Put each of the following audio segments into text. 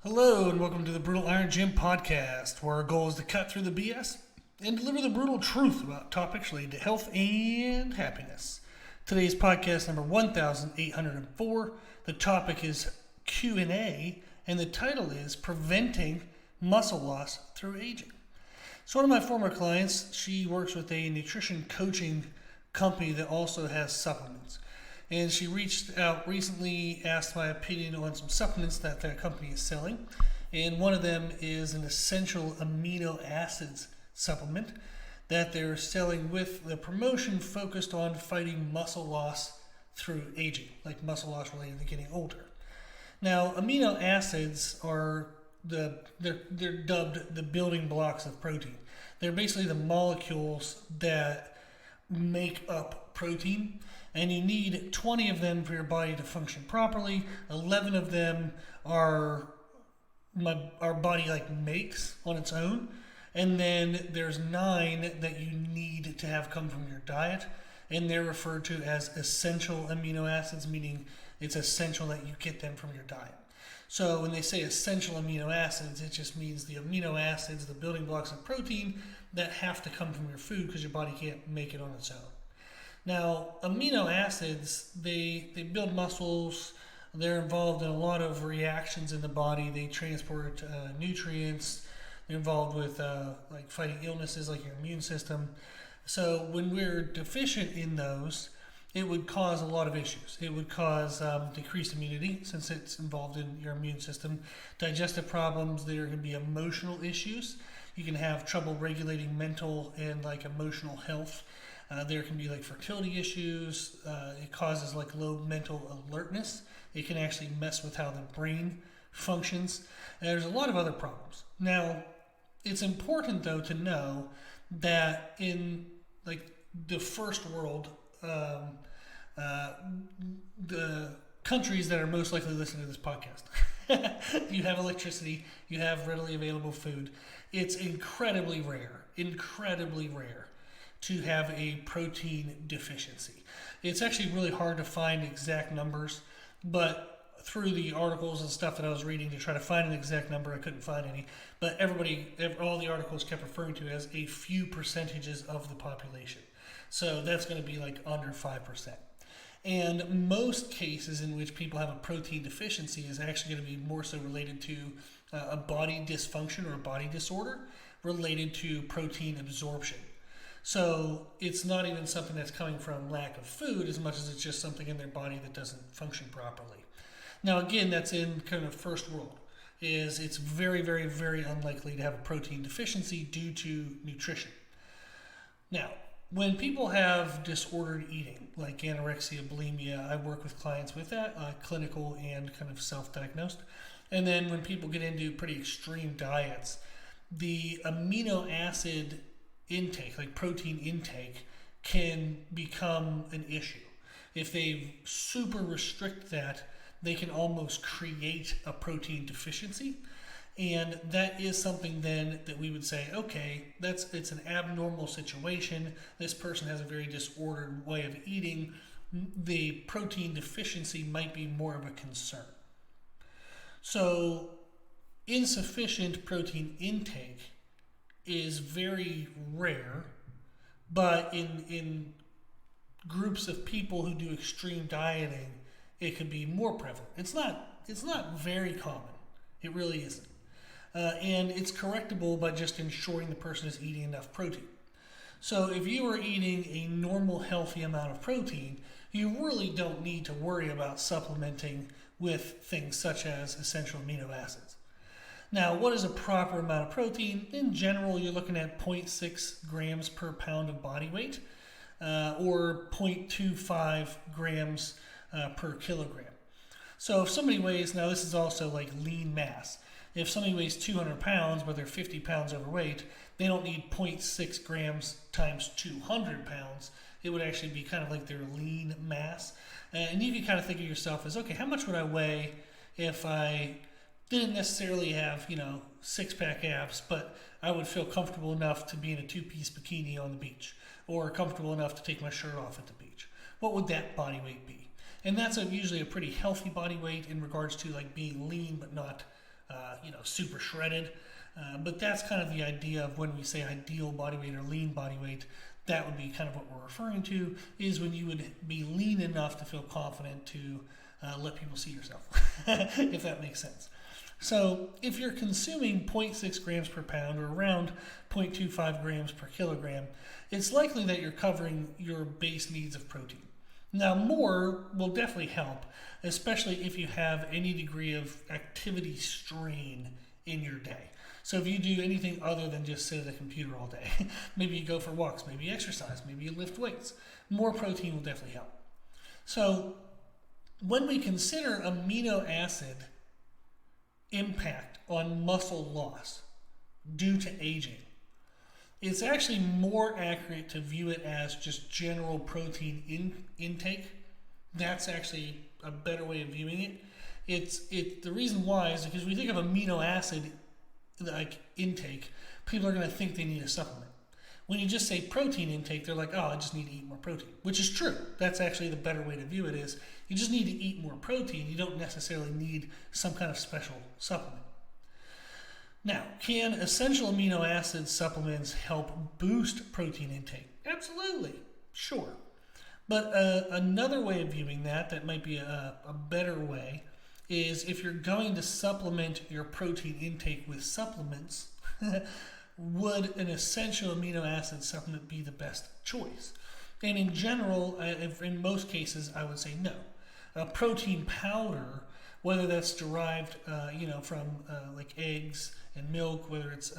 Hello, and welcome to the Brutal Iron Gym podcast, where our goal is to cut through the BS and deliver the brutal truth about topics related to health and happiness. Today's podcast number 1804. The topic is Q&A, and the title is Preventing Muscle Loss Through Aging. So one of my former clients, she works with a nutrition coaching company that also has supplements. And she reached out recently, asked my opinion on some supplements that their company is selling. And one of them is an essential amino acids supplement that they're selling with the promotion focused on fighting muscle loss through aging, like muscle loss related to getting older. Now, amino acids are they're dubbed the building blocks of protein. They're basically the molecules that make up protein. And you need 20 of them for your body to function properly. 11 of them our body makes on its own. And then there's 9 that you need to have come from your diet. And they're referred to as essential amino acids, meaning it's essential that you get them from your diet. So when they say essential amino acids, it just means the amino acids, the building blocks of protein that have to come from your food because your body can't make it on its own. Now, amino acids, they build muscles. They're involved in a lot of reactions in the body. They transport nutrients. They're involved with fighting illnesses like your immune system. So when we're deficient in those, it would cause a lot of issues. It would cause decreased immunity since it's involved in your immune system. Digestive problems, there can be emotional issues. You can have trouble regulating mental and emotional health. There can be fertility issues. It causes low mental alertness. It can actually mess with how the brain functions. And there's a lot of other problems. Now, it's important though to know that in the first world, the countries that are most likely to listen to this podcast, you have electricity, you have readily available food. It's incredibly rare to have a protein deficiency. It's actually really hard to find exact numbers, but through the articles and stuff that I was reading to try to find an exact number, I couldn't find any. But all the articles kept referring to as a few percentages of the population. So that's going to be under 5%. And most cases in which people have a protein deficiency is actually going to be more so related to a body dysfunction or a body disorder related to protein absorption. So it's not even something that's coming from lack of food as much as it's just something in their body that doesn't function properly. Now again, that's in kind of first world. It's very, very, very unlikely to have a protein deficiency due to nutrition. Now, when people have disordered eating, like anorexia, bulimia, I work with clients with that, clinical and kind of self-diagnosed. And then when people get into pretty extreme diets, the amino acid intake, protein intake, can become an issue. If they super restrict that, they can almost create a protein deficiency. And that is something then that we would say, okay, it's an abnormal situation. This person has a very disordered way of eating. The protein deficiency might be more of a concern. So insufficient protein intake is very rare, but in groups of people who do extreme dieting, it could be more prevalent. It's not very common. It really isn't. And it's correctable by just ensuring the person is eating enough protein. So if you are eating a normal, healthy amount of protein, you really don't need to worry about supplementing with things such as essential amino acids. Now, what is a proper amount of protein? In general, you're looking at 0.6 grams per pound of body weight, or 0.25 grams per kilogram. So if somebody weighs, now this is also lean mass. If somebody weighs 200 pounds, but they're 50 pounds overweight, they don't need 0.6 grams times 200 pounds. It would actually be kind of like their lean mass. And you can kind of think of yourself as, okay, how much would I weigh if I didn't necessarily have, six-pack abs, but I would feel comfortable enough to be in a two-piece bikini on the beach, or comfortable enough to take my shirt off at the beach. What would that body weight be? And that's usually a pretty healthy body weight in regards to being lean but not super shredded. But that's kind of the idea of when we say ideal body weight or lean body weight. That would be kind of what we're referring to, is when you would be lean enough to feel confident to let people see yourself, if that makes sense. So if you're consuming 0.6 grams per pound or around 0.25 grams per kilogram, it's likely that you're covering your base needs of protein. Now, more will definitely help, especially if you have any degree of activity strain in your day. So if you do anything other than just sit at a computer all day, maybe you go for walks, maybe you exercise, maybe you lift weights, more protein will definitely help. So when we consider amino acid impact on muscle loss due to aging, it's actually more accurate to view it as just general protein intake. That's actually a better way of viewing it. The reason why is because we think of amino acid like intake, people are going to think they need a supplement. When you just say protein intake, they're like, oh, I just need to eat more protein, which is true. That's actually the better way to view it, is you just need to eat more protein. You don't necessarily need some kind of special supplement. Now, can essential amino acid supplements help boost protein intake? Absolutely, sure. But another way of viewing that might be a better way, is if you're going to supplement your protein intake with supplements, would an essential amino acid supplement be the best choice? And in general, in most cases, I would say no. A protein powder, whether that's derived, from like eggs and milk, whether it's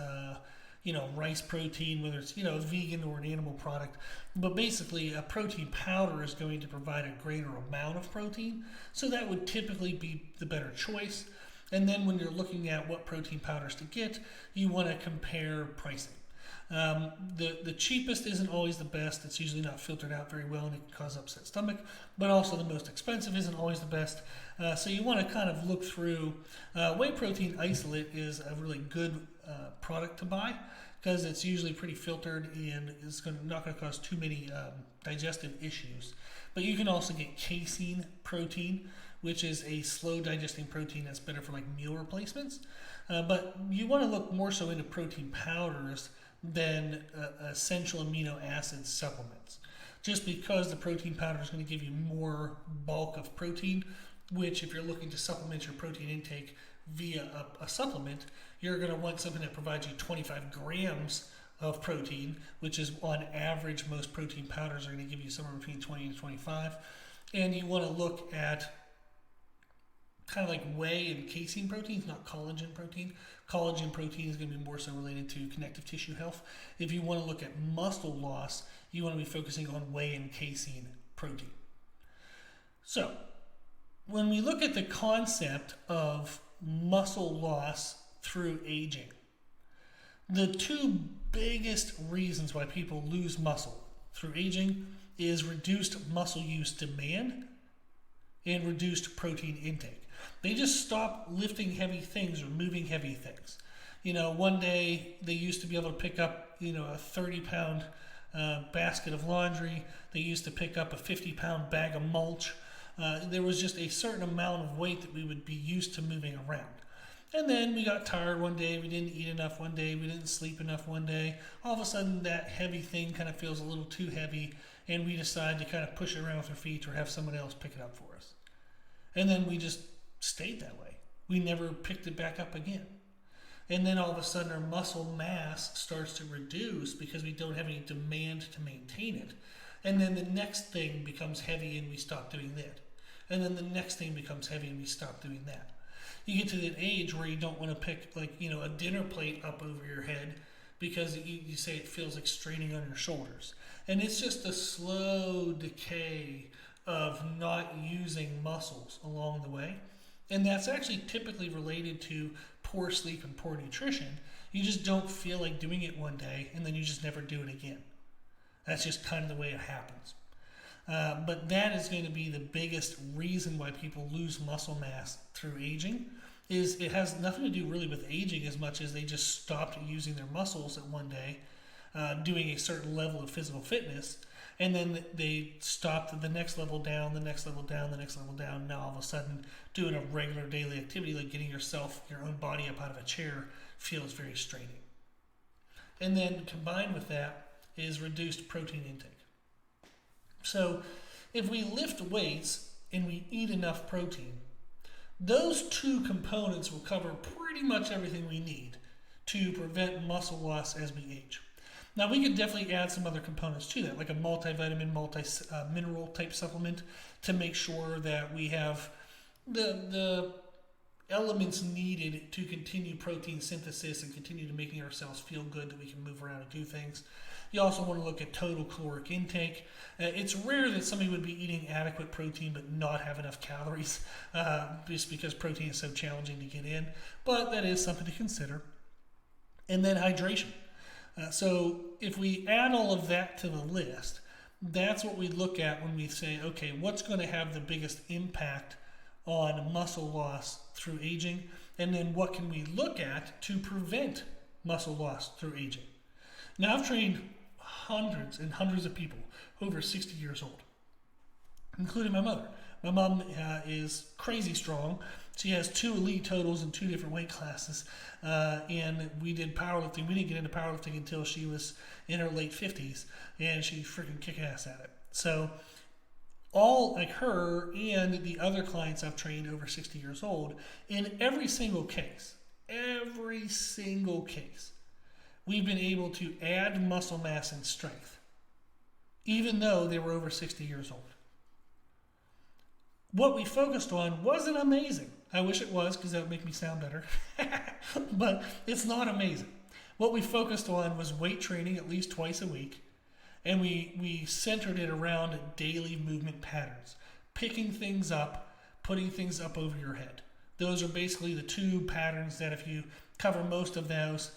rice protein, whether it's a vegan or an animal product, but basically a protein powder is going to provide a greater amount of protein, so that would typically be the better choice. And then when you're looking at what protein powders to get, you want to compare pricing. The cheapest isn't always the best. It's usually not filtered out very well and it can cause upset stomach, but also the most expensive isn't always the best. So you want to kind of look through. Whey protein isolate is a really good product to buy because it's usually pretty filtered and it's not going to cause too many digestive issues. But you can also get casein protein, which is a slow digesting protein that's better for like meal replacements. But you want to look more so into protein powders than essential amino acid supplements, just because the protein powder is going to give you more bulk of protein, which if you're looking to supplement your protein intake via a supplement, you're going to want something that provides you 25 grams of protein, which is on average most protein powders are going to give you somewhere between 20 and 25. And you want to look at kind of like whey and casein proteins, not collagen protein. Collagen protein is going to be more so related to connective tissue health. If you want to look at muscle loss, you want to be focusing on whey and casein protein. So, when we look at the concept of muscle loss through aging, the two biggest reasons why people lose muscle through aging is reduced muscle use demand and reduced protein intake. They just stop lifting heavy things or moving heavy things. One day they used to be able to pick up, a 30-pound basket of laundry. They used to pick up a 50-pound bag of mulch. There was just a certain amount of weight that we would be used to moving around. And then we got tired one day, we didn't eat enough one day, we didn't sleep enough one day. All of a sudden that heavy thing kind of feels a little too heavy, and we decide to kind of push it around with our feet or have someone else pick it up for us. And then we just stayed that way. We never picked it back up again. And then all of a sudden our muscle mass starts to reduce because we don't have any demand to maintain it. And then the next thing becomes heavy and we stop doing that. And then the next thing becomes heavy and we stop doing that. You get to that age where you don't want to pick a dinner plate up over your head because you say it feels like straining on your shoulders. And it's just a slow decay of not using muscles along the way. And that's actually typically related to poor sleep and poor nutrition. You just don't feel like doing it one day and then you just never do it again. That's just kind of the way it happens. But that is going to be the biggest reason why people lose muscle mass through aging. Is it has nothing to do really with aging as much as they just stopped using their muscles at one day, doing a certain level of physical fitness, and then they stopped the next level down, the next level down, the next level down. Now all of a sudden, doing a regular daily activity like getting your own body up out of a chair feels very straining. And then combined with that is reduced protein intake. So if we lift weights and we eat enough protein, those two components will cover pretty much everything we need to prevent muscle loss as we age. Now, we could definitely add some other components to that, like a multivitamin, multi-mineral type supplement to make sure that we have the elements needed to continue protein synthesis and continue to making ourselves feel good that we can move around and do things. You also want to look at total caloric intake. It's rare that somebody would be eating adequate protein but not have enough calories, just because protein is so challenging to get in. But that is something to consider. And then hydration. So if we add all of that to the list, that's what we look at when we say, okay, what's going to have the biggest impact on muscle loss through aging? And then what can we look at to prevent muscle loss through aging? Now, I've trained hundreds and hundreds of people over 60 years old, including my mother. My mom is crazy strong. She has 2 elite totals in 2 different weight classes, and we did powerlifting. We didn't get into powerlifting until she was in her late 50s, and she freaking kick ass at it. So all like her and the other clients I've trained over 60 years old, in every single case, we've been able to add muscle mass and strength, even though they were over 60 years old. What we focused on wasn't amazing. I wish it was, because that would make me sound better. But it's not amazing. What we focused on was weight training at least twice a week, and we centered it around daily movement patterns. Picking things up, putting things up over your head. Those are basically the 2 patterns that if you cover most of those,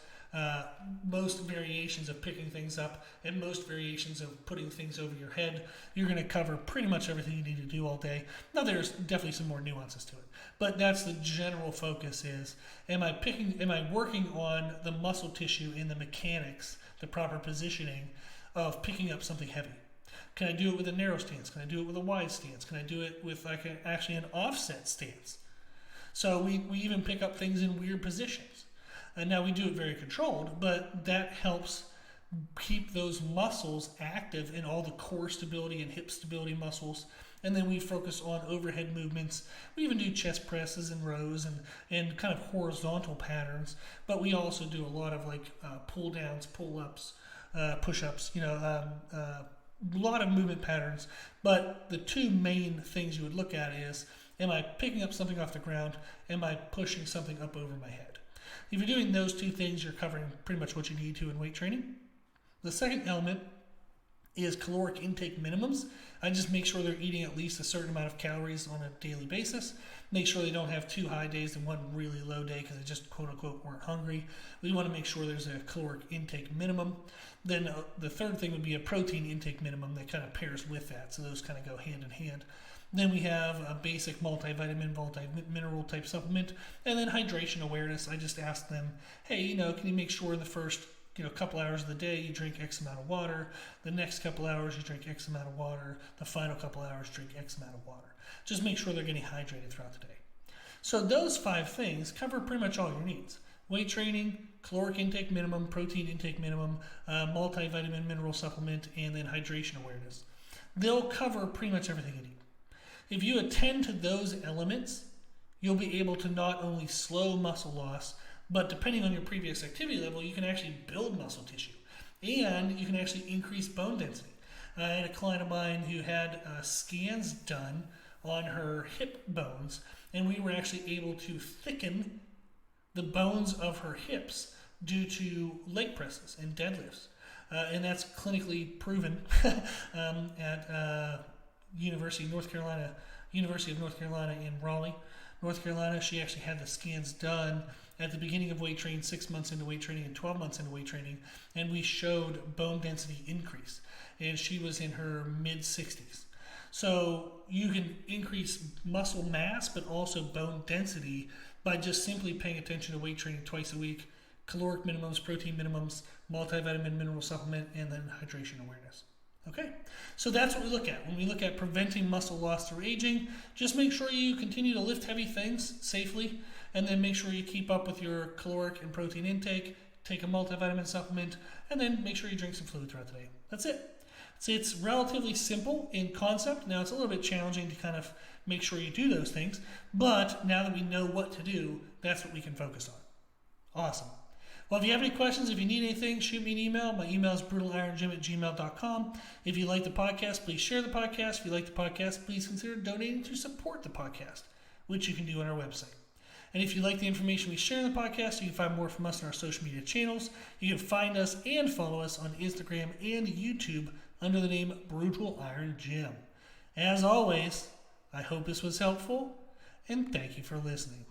most variations of picking things up and most variations of putting things over your head, you're going to cover pretty much everything you need to do all day. Now, there's definitely some more nuances to it, but that's the general focus is, am I working on the muscle tissue and the mechanics, the proper positioning of picking up something heavy? Can I do it with a narrow stance? Can I do it with a wide stance? Can I do it with actually an offset stance? So we even pick up things in weird positions. And now we do it very controlled, but that helps keep those muscles active in all the core stability and hip stability muscles. And then we focus on overhead movements. We even do chest presses and rows and kind of horizontal patterns, but we also do a lot of like pull downs, pull ups, push ups, a lot of movement patterns. But the 2 main things you would look at is, am I picking up something off the ground? Am I pushing something up over my head? If you're doing those 2 things, you're covering pretty much what you need to in weight training. The second element is caloric intake minimums. I just make sure they're eating at least a certain amount of calories on a daily basis. Make sure they don't have 2 high days and 1 really low day because they just quote unquote weren't hungry. We want to make sure there's a caloric intake minimum. Then the third thing would be a protein intake minimum that kind of pairs with that. So those kind of go hand in hand. Then we have a basic multivitamin, multi-mineral type supplement, and then hydration awareness. I just ask them, hey, can you make sure in the first couple hours of the day you drink X amount of water, the next couple hours you drink X amount of water, the final couple hours drink X amount of water. Just make sure they're getting hydrated throughout the day. So those 5 things cover pretty much all your needs. Weight training, caloric intake minimum, protein intake minimum, multivitamin mineral supplement, and then hydration awareness. They'll cover pretty much everything you need. If you attend to those elements, you'll be able to not only slow muscle loss, but depending on your previous activity level, you can actually build muscle tissue and you can actually increase bone density. I had a client of mine who had scans done on her hip bones, and we were actually able to thicken the bones of her hips due to leg presses and deadlifts. And that's clinically proven at University of North Carolina in Raleigh, North Carolina. She actually had the scans done at the beginning of weight training, 6 months into weight training and 12 months into weight training, and we showed bone density increase. And she was in her mid-60s. So you can increase muscle mass, but also bone density by just simply paying attention to weight training twice a week, caloric minimums, protein minimums, multivitamin mineral supplement, and then hydration awareness. Okay, so that's what we look at. When we look at preventing muscle loss through aging, just make sure you continue to lift heavy things safely, and then make sure you keep up with your caloric and protein intake, take a multivitamin supplement, and then make sure you drink some fluid throughout the day. That's it. It's relatively simple in concept. Now, it's a little bit challenging to kind of make sure you do those things, but now that we know what to do, that's what we can focus on. Awesome. Well, if you have any questions, if you need anything, shoot me an email. My email is brutalirongym@gmail.com. If you like the podcast, please share the podcast. If you like the podcast, please consider donating to support the podcast, which you can do on our website. And if you like the information we share in the podcast, you can find more from us on our social media channels. You can find us and follow us on Instagram and YouTube under the name Brutal Iron Gym. As always, I hope this was helpful, and thank you for listening.